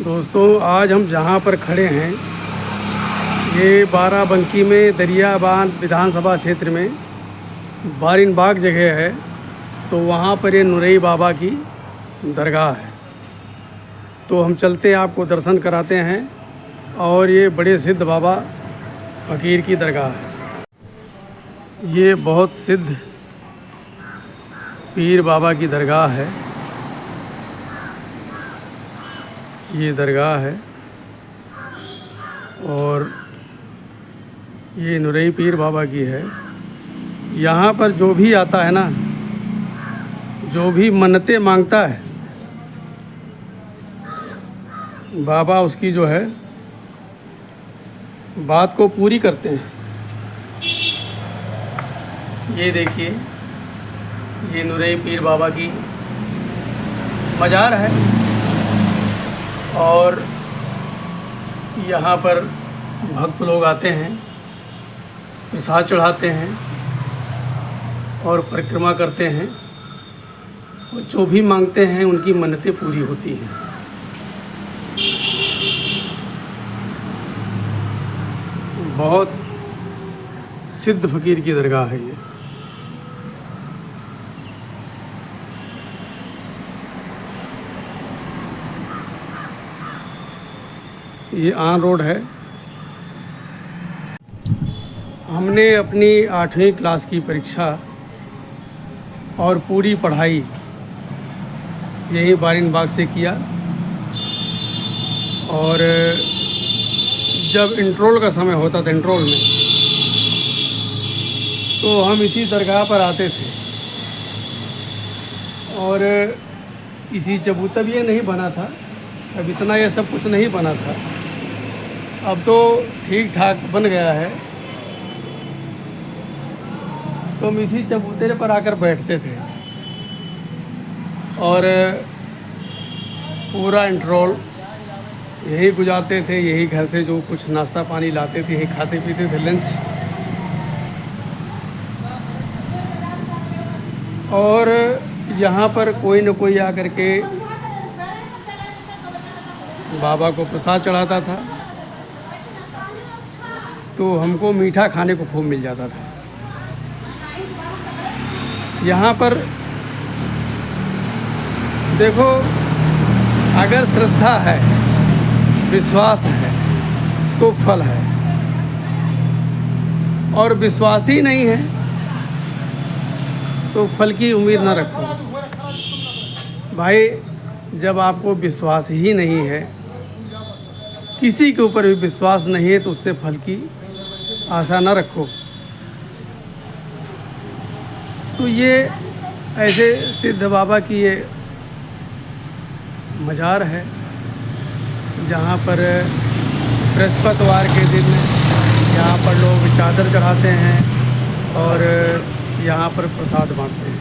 दोस्तों, आज हम जहाँ पर खड़े हैं ये बाराबंकी में दरियाबांध विधानसभा क्षेत्र में बारिन बाग जगह है। तो वहाँ पर ये नुरई बाबा की दरगाह है। तो हम चलते हैं, आपको दर्शन कराते हैं। और ये बड़े सिद्ध बाबा फ़कीर की दरगाह है। ये बहुत सिद्ध पीर बाबा की दरगाह है। ये दरगाह है और ये नुरई पीर बाबा की है। यहाँ पर जो भी आता है ना, जो भी मन्नतें मांगता है, बाबा उसकी जो है बात को पूरी करते हैं। ये देखिए, ये नुरई पीर बाबा की मज़ार है और यहाँ पर भक्त लोग आते हैं, प्रसाद चढ़ाते हैं और परिक्रमा करते हैं और जो भी मांगते हैं उनकी मन्नतें पूरी होती हैं। बहुत सिद्ध फ़कीर की दरगाह है ये। ये आन रोड है। हमने अपनी 8वीं क्लास की परीक्षा और पूरी पढ़ाई यही बारिन बाग से किया। और जब इंट्रोल का समय होता था, इंट्रोल में तो हम इसी दरगाह पर आते थे। और इसी तब ये नहीं बना था, अब इतना ये सब कुछ नहीं बना था। अब तो ठीक ठाक बन गया है। तो हम इसी चबूतरे पर आकर बैठते थे और पूरा इंट्रोल यही गुजारते थे। यही घर से जो कुछ नाश्ता पानी लाते थे, यही खाते पीते थे, लंच। और यहाँ पर कोई न कोई आकर के बाबा को प्रसाद चढ़ाता था, तो हमको मीठा खाने को खूब मिल जाता था। यहाँ पर देखो, अगर श्रद्धा है, विश्वास है तो फल है, और विश्वास ही नहीं है तो फल की उम्मीद न रखो भाई। जब आपको विश्वास ही नहीं है, किसी के ऊपर भी विश्वास नहीं है, तो उससे फल की आशा न रखो। तो ये ऐसे सिद्ध बाबा की ये मज़ार है, जहाँ पर बृहस्पतिवार के दिन यहाँ पर लोग चादर चढ़ाते हैं और यहाँ पर प्रसाद बांटते हैं।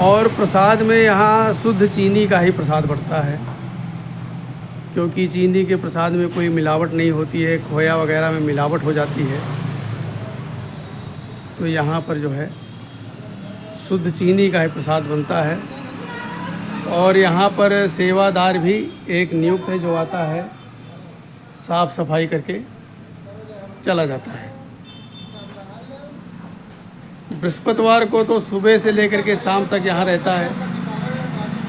और प्रसाद में यहाँ शुद्ध चीनी का ही प्रसाद बढ़ता है, क्योंकि चीनी के प्रसाद में कोई मिलावट नहीं होती है। खोया वगैरह में मिलावट हो जाती है। तो यहाँ पर जो है शुद्ध चीनी का ही प्रसाद बनता है। और यहाँ पर सेवादार भी एक नियुक्त है, जो आता है साफ़ सफाई करके चला जाता है। बृहस्पतिवार को तो सुबह से लेकर के शाम तक यहाँ रहता है,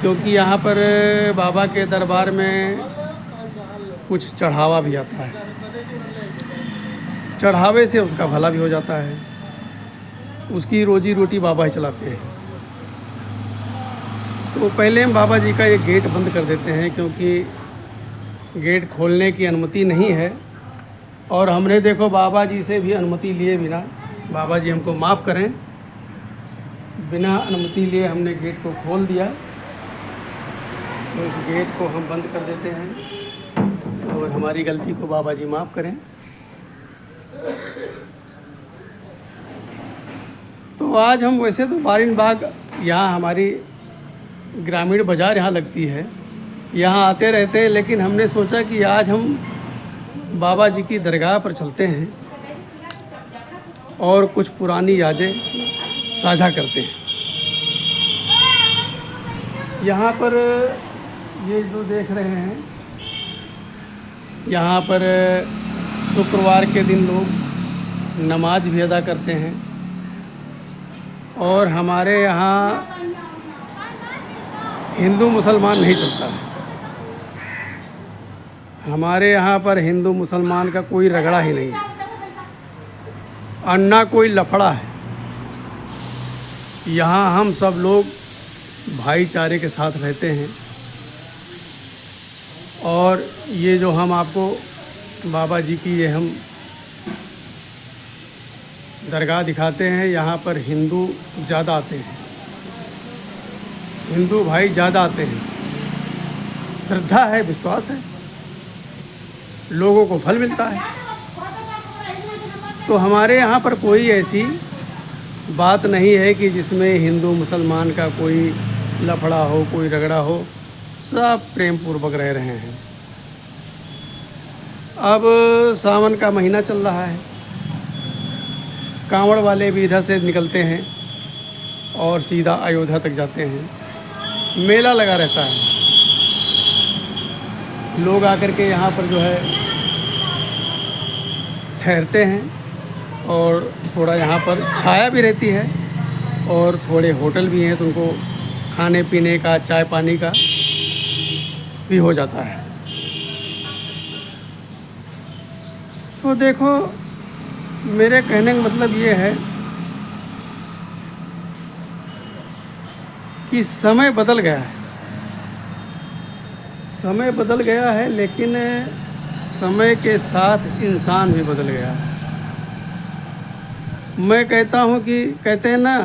क्योंकि यहाँ पर बाबा के दरबार में कुछ चढ़ावा भी आता है। चढ़ावे से उसका भला भी हो जाता है। उसकी रोजी रोटी बाबा ही चलाते हैं। तो पहले हम बाबा जी का ये गेट बंद कर देते हैं, क्योंकि गेट खोलने की अनुमति नहीं है। और हमने देखो बाबा जी से भी अनुमति लिए बिना, बाबा जी हमको माफ़ करें, बिना अनुमति लिए हमने गेट को खोल दिया। तो इस गेट को हम बंद कर देते हैं और हमारी गलती को बाबा जी माफ़ करें। तो आज हम, वैसे तो बारिन बाग यहाँ हमारी ग्रामीण बाज़ार यहाँ लगती है, यहाँ आते रहते हैं, लेकिन हमने सोचा कि आज हम बाबा जी की दरगाह पर चलते हैं और कुछ पुरानी यादें साझा करते हैं। यहाँ पर ये जो देख रहे हैं, यहाँ पर शुक्रवार के दिन लोग नमाज भी अदा करते हैं। और हमारे यहाँ हिंदू मुसलमान नहीं चलता है। हमारे यहाँ पर हिंदू मुसलमान का कोई रगड़ा ही नहीं है और ना कोई लफड़ा है। यहाँ हम सब लोग भाईचारे के साथ रहते हैं। और ये जो हम आपको बाबा जी की ये हम दरगाह दिखाते हैं, यहाँ पर हिंदू ज़्यादा आते हैं, हिंदू भाई ज़्यादा आते हैं। श्रद्धा है, विश्वास है, लोगों को फल मिलता है। तो हमारे यहाँ पर कोई ऐसी बात नहीं है कि जिसमें हिंदू मुसलमान का कोई लफड़ा हो, कोई रगड़ा हो। सब प्रेम पूर्वक रह रहे हैं। अब सावन का महीना चल रहा है, कांवड़ वाले भी इधर से निकलते हैं और सीधा अयोध्या तक जाते हैं। मेला लगा रहता है, लोग आकर के यहाँ पर जो है ठहरते हैं और थोड़ा यहाँ पर छाया भी रहती है और थोड़े होटल भी हैं, तो उनको खाने पीने का, चाय पानी का भी हो जाता है। तो देखो, मेरे कहने का मतलब ये है कि समय बदल गया है। समय बदल गया है, लेकिन समय के साथ इंसान भी बदल गया है। मैं कहता हूँ कि कहते हैं ना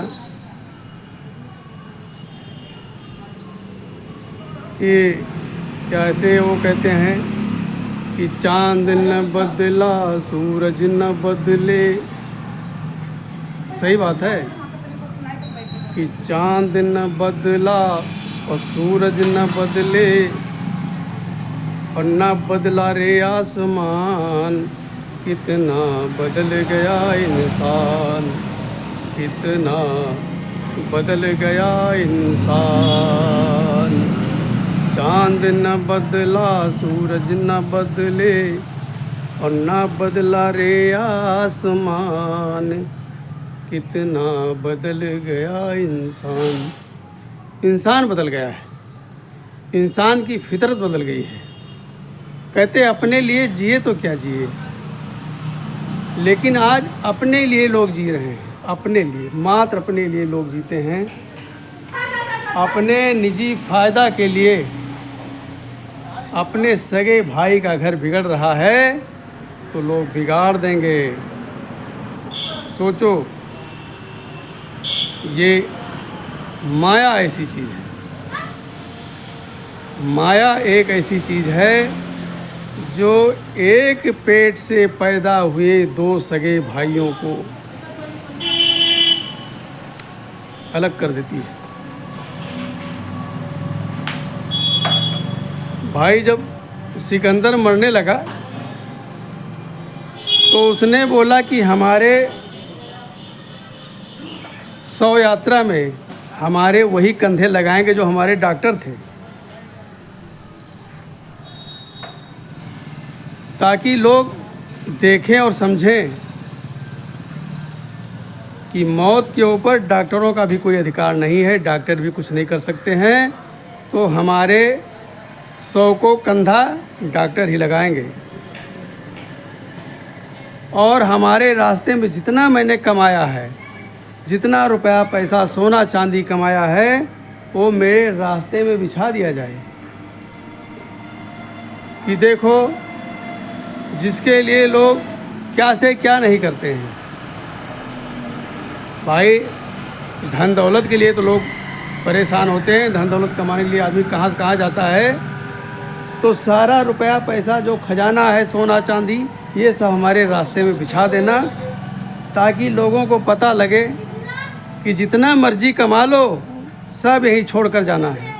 कि कैसे वो कहते हैं कि चांद न बदला सूरज न बदले। सही बात है कि चांद न बदला और सूरज न बदले और न बदला रे आसमान। कितना बदल गया इंसान, कितना बदल गया इंसान। चांद न बदला सूरज न बदले और न बदला रे आसमान। कितना बदल गया इंसान। इंसान बदल गया है, इंसान की फितरत बदल गई है। कहते अपने लिए जिए तो क्या जिए, लेकिन आज अपने लिए लोग जी रहे हैं। अपने लिए, मात्र अपने लिए लोग जीते हैं। अपने निजी फ़ायदा के लिए अपने सगे भाई का घर बिगड़ रहा है तो लोग बिगाड़ देंगे। सोचो, ये माया ऐसी चीज़ है, माया एक ऐसी चीज़ है जो एक पेट से पैदा हुए दो सगे भाइयों को अलग कर देती है। भाई जब सिकंदर मरने लगा तो उसने बोला कि हमारे शव यात्रा में हमारे वही कंधे लगाएंगे जो हमारे डॉक्टर थे, ताकि लोग देखें और समझें कि मौत के ऊपर डॉक्टरों का भी कोई अधिकार नहीं है, डॉक्टर भी कुछ नहीं कर सकते हैं। तो हमारे शव को कंधा डॉक्टर ही लगाएंगे। और हमारे रास्ते में जितना मैंने कमाया है, जितना रुपया पैसा सोना चांदी कमाया है, वो मेरे रास्ते में बिछा दिया जाए कि देखो जिसके लिए लोग क्या से क्या नहीं करते हैं। भाई धन दौलत के लिए तो लोग परेशान होते हैं, धन दौलत कमाने के लिए आदमी कहाँ से कहाँ जाता है। तो सारा रुपया पैसा जो खजाना है, सोना चांदी, ये सब हमारे रास्ते में बिछा देना, ताकि लोगों को पता लगे कि जितना मर्जी कमा लो, सब यहीं छोड़कर जाना है,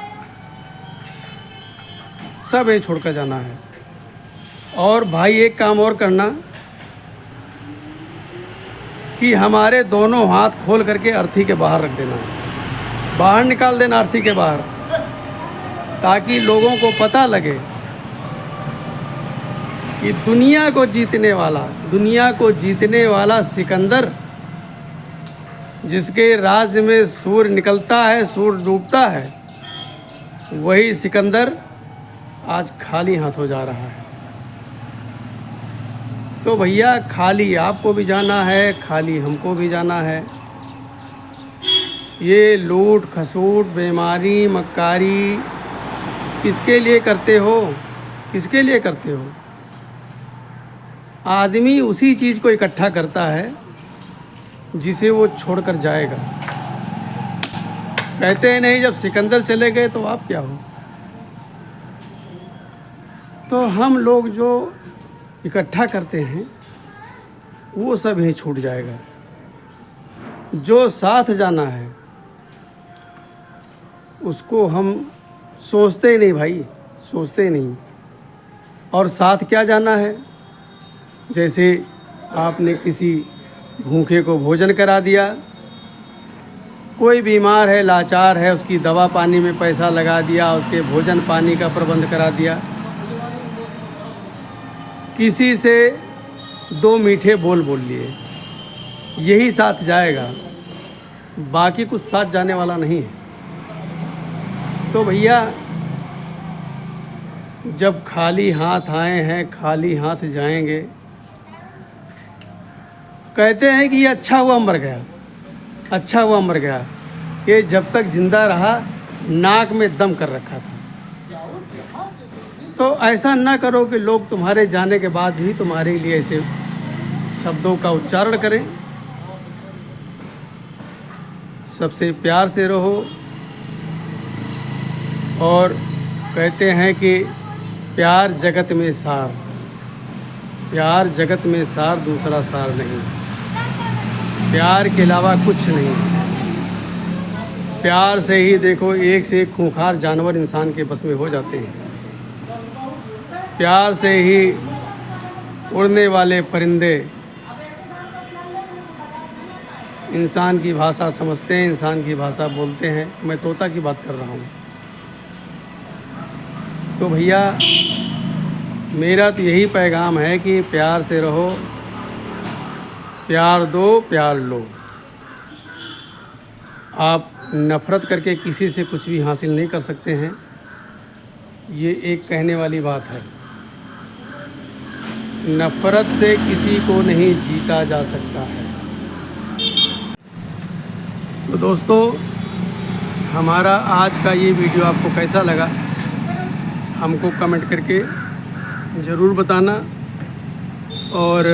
सब यहीं छोड़कर जाना है। और भाई एक काम और करना कि हमारे दोनों हाथ खोल करके अर्थी के बाहर रख देना, बाहर निकाल देना अर्थी के बाहर। ताकि लोगों को पता लगे कि दुनिया को जीतने वाला सिकंदर, जिसके राज्य में सूर्य निकलता है सूर्य डूबता है, वही सिकंदर आज खाली हाथ हो जा रहा है। तो भैया खाली आपको भी जाना है, खाली हमको भी जाना है। ये लूट खसूट बेमारी मक्कारी किसके लिए करते हो? किसके लिए करते हो? आदमी उसी चीज़ को इकट्ठा करता है जिसे वो छोड़कर जाएगा। कहते हैं नहीं, जब सिकंदर चले गए तो आप क्या हो। तो हम लोग जो इकट्ठा करते हैं वो सब ही छूट जाएगा। जो साथ जाना है उसको हम सोचते ही नहीं भाई, सोचते ही नहीं। और साथ क्या जाना है? जैसे आपने किसी भूखे को भोजन करा दिया, कोई बीमार है लाचार है, उसकी दवा पानी में पैसा लगा दिया, उसके भोजन पानी का प्रबंध करा दिया, किसी से 2 मीठे बोल लिए, यही साथ जाएगा, बाकी कुछ साथ जाने वाला नहीं है। तो भैया जब खाली हाथ आए हैं खाली हाथ जाएंगे। कहते हैं कि ये अच्छा हुआ मर गया, अच्छा हुआ मर गया। ये जब तक जिंदा रहा नाक में दम कर रखा था। तो ऐसा ना करो कि लोग तुम्हारे जाने के बाद भी तुम्हारे लिए ऐसे शब्दों का उच्चारण करें। सबसे प्यार से रहो। और कहते हैं कि प्यार जगत में सार, प्यार जगत में सार, दूसरा सार नहीं। प्यार के अलावा कुछ नहीं। प्यार से ही देखो एक से एक खूंखार जानवर इंसान के बस में हो जाते हैं। प्यार से ही उड़ने वाले परिंदे इंसान की भाषा समझते हैं, इंसान की भाषा बोलते हैं। मैं तोता की बात कर रहा हूँ। तो भैया मेरा तो यही पैगाम है कि प्यार से रहो, प्यार दो, प्यार लो। आप नफ़रत करके किसी से कुछ भी हासिल नहीं कर सकते हैं। ये एक कहने वाली बात है। नफ़रत से किसी को नहीं जीता जा सकता है। तो दोस्तों, हमारा आज का ये वीडियो आपको कैसा लगा हमको कमेंट करके ज़रूर बताना। और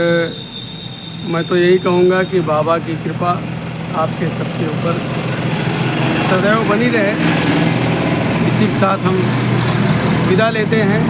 मैं तो यही कहूँगा कि बाबा की कृपा आपके सबके ऊपर सदैव बनी रहे। इसी के साथ हम विदा लेते हैं।